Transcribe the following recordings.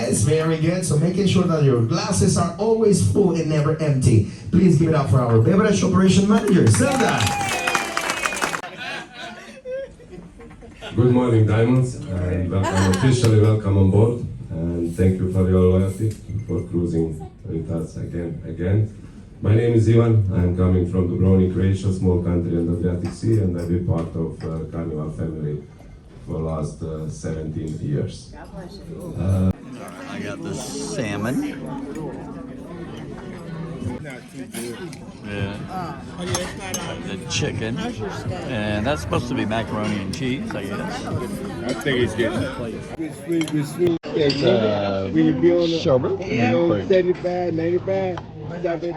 Yes, very good. So making sure that your glasses are always full and never empty. Please give it up for our beverage operation manager, Zelda. Good morning, Diamonds, and officially welcome on board. And thank you for your loyalty, for cruising with us again. My name is Ivan. I'm coming from Dubrovnik, Croatia, small country on the Adriatic Sea, and I've been part of Carnival family for the last 17 years. I got the salmon. Yeah. The chicken. And that's supposed to be macaroni and cheese, I guess. I think it's getting sweet. Sherbet. 75, 95. Stop it.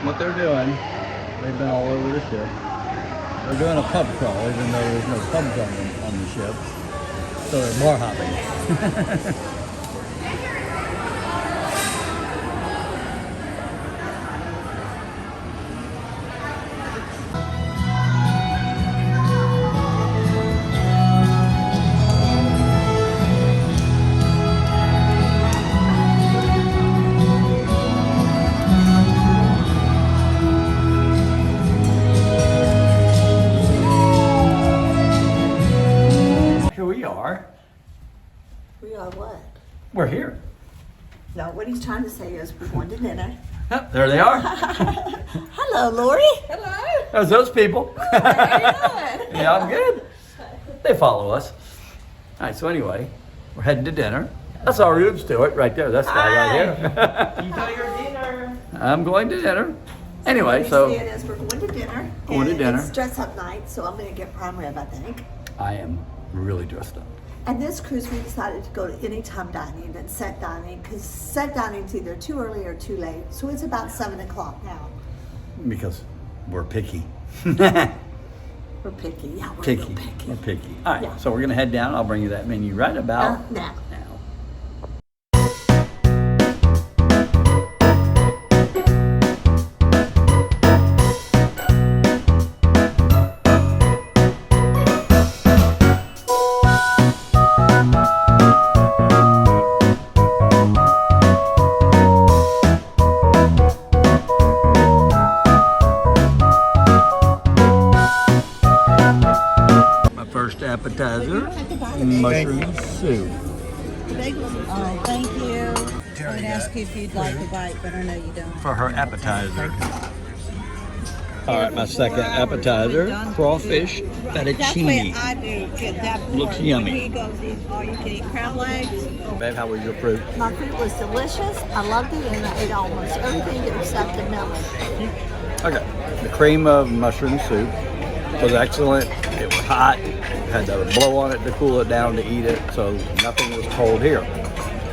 What they're doing, they've been all over the ship. They're doing a pub crawl, even though there's no pubs on the ship. So they're bar hopping. We are what? We're here. No, what he's trying to say is we're going to dinner. There they are. Hello, Lori. Hello. There's those people. How you doing? Yeah, I'm good. They follow us. All right, so anyway, we're heading to dinner. That's our roots to it right there. That's the guy right here. You know your dinner. I'm going to dinner. Anyway, so so we're going to dinner. Going to dinner. It's dress-up night, so I'm going to get prime rib, I think. I am really dressed up. And this cruise, we decided to go to anytime dining and set dining, because set dining's either too early or too late. So it's about 7 o'clock now. Because we're picky. We're picky, yeah, we're Picky. real picky. We're picky. All right, Yeah. so we're going to head down. I'll bring you that menu right about Now. now. Appetizer, mushroom soup. Oh, thank you. I would ask you if you'd like a bite, but I know you don't. For her appetizer. All right, my second appetizer, crawfish fettuccine. I do. Looks yummy. He goes eat all you can eat crab legs. Babe, how was your fruit? My fruit was delicious. I loved it, and I ate almost everything except the melon. Okay, the cream of mushroom soup was excellent. It was hot. Had to blow on it to cool it down to eat it, so nothing was cold here.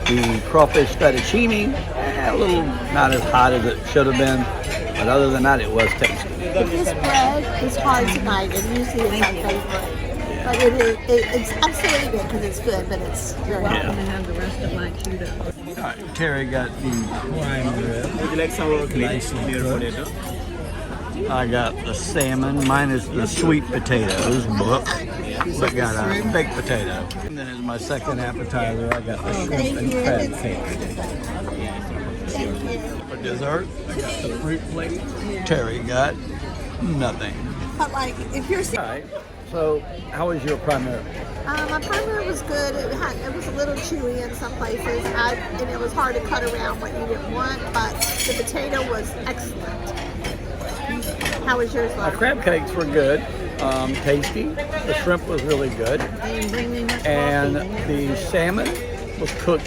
The crawfish fettuccine, a little not as hot as it should have been, but other than that, it was tasty. This bread is hard tonight, and usually it's my favorite. But it's absolutely good because it's good, but it's very hard. Yeah. I'm gonna have the rest of my Cheetos. All right, Terry got the prime rib. Would you like sour cream? Potato? I got the salmon minus the sweet potatoes, but got a baked potato. And then as my second appetizer, I got the shrimp and crab cake. For dessert, I got the fruit plate. Terry got nothing. But like, if you're All right, so how was your prime rib? my prime rib was good. It was a little chewy in some places, and it was hard to cut around what you didn't want. But the potato was excellent. How was yours, My love? crab cakes were good, tasty. The shrimp was really good, and the salmon was cooked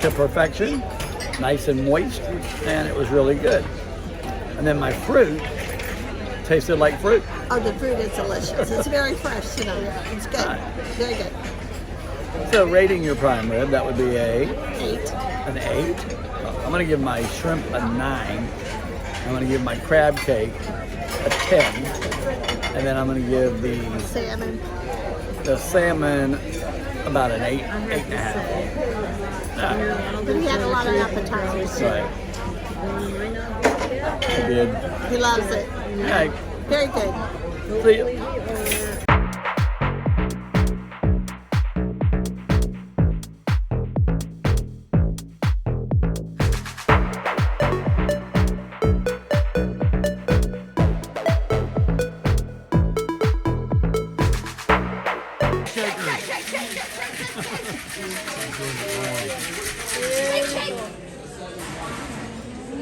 to perfection, nice and moist, and it was really good. And then my fruit tasted like fruit. Oh, the fruit is delicious. It's very fresh tonight. It's good. Very good. So rating your prime rib, that would be Eight. an 8. I'm gonna give my shrimp a 9. I'm going to give my crab cake a 10. And then I'm going to give Salmon. the salmon about an 8, 8.5. But he had a lot of appetizers. Right. I did. He loves it. Yeah. Very good. See ya.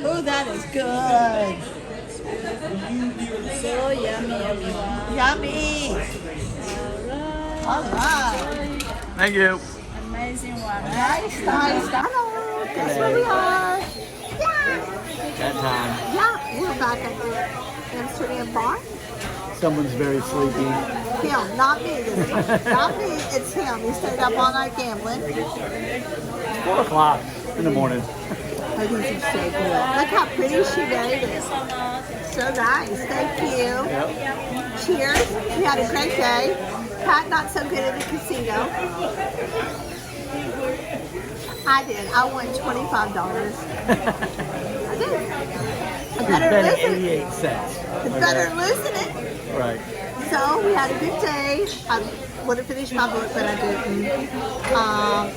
Oh, that is good. So yummy, yummy. Yummy. All right. Thank you. Amazing one. Nice. Hello. Guess where we are? Yeah. That time. Yeah, we're back at the Amsterdam bar. Someone's very sleepy. Him, not me this time. Not me, it's him. He stayed up all night gambling. 4 o'clock in the morning. Oh, these are so good. Look how pretty she made it. So nice. Thank you. Yep. Cheers. We had a great day. Pat, not so good at the casino. I did. I won $25. I did. I better Bet listen. 88 cents. It's better listen it. Right. So we had a good day. I would have finished my book, but I didn't.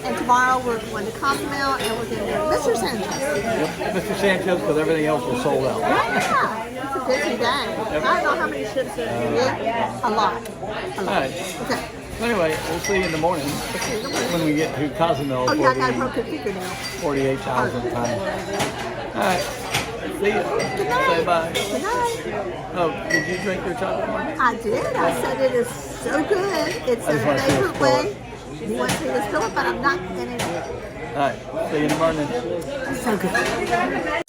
And tomorrow we're going to Cozumel and we're going to go to Mr. Sanchez. Yep. Mr. Sanchez, because everything else was sold out. Yeah, it's a busy day. I don't know how many ships there are. Yeah, a lot. All right. Okay. So anyway, we'll see you in the morning when we get to Cozumel. Oh yeah, I got a broken fingernail. 48,000 times. All right. See you. Good night. Say bye. Good night. Oh, did you drink your chocolate water? I did. I said it is so good. It's I a just want to see it favorite spill way. He wants me to spill it, but I'm not going to. All right. See you in the morning. So good.